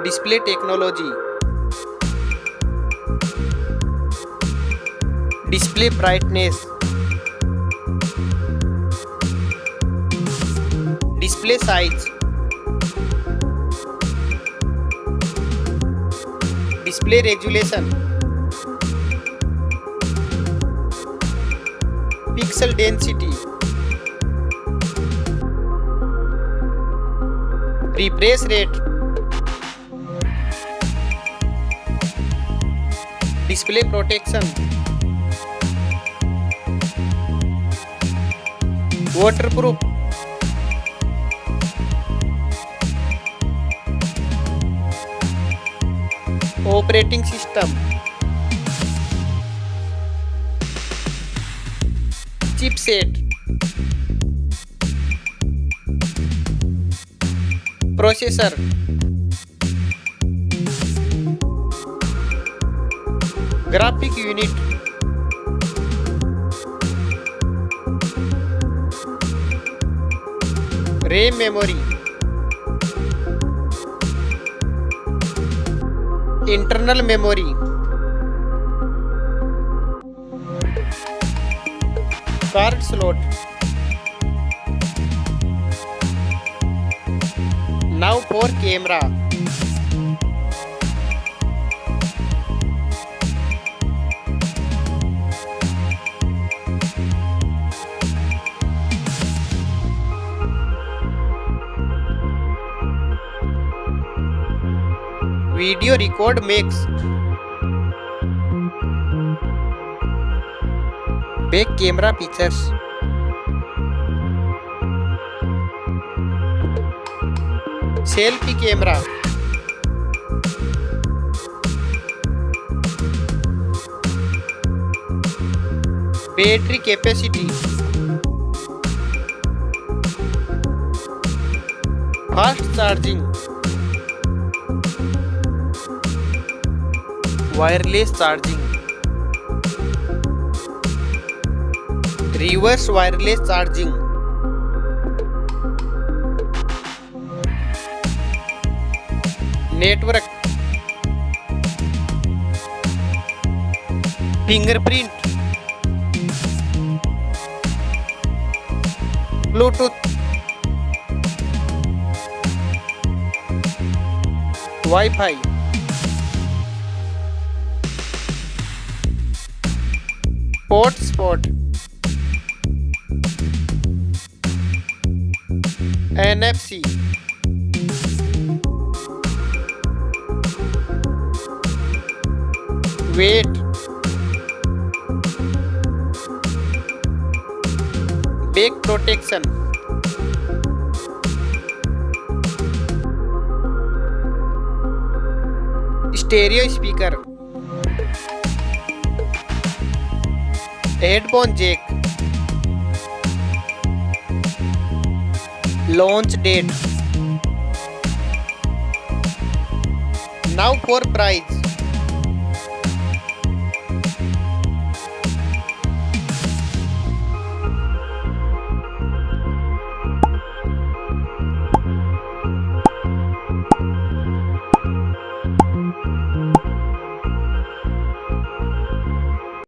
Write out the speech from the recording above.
Display technology. Display brightness. Display size. Display resolution. Pixel density. Refresh rate. Display protection. Waterproof. Operating system. Chipset. Processor. Graphic unit. RAM memory. Internal memory. Card slot. Now for camera. Video record makes. Back camera features. Selfie camera. Battery capacity. Fast charging. Wireless charging. Reverse wireless charging. Network. Fingerprint. Bluetooth. Wi-Fi. Hotspot. NFC. Weight. Back protection. Stereo speaker. Headphone jack. Launch date. Now for price.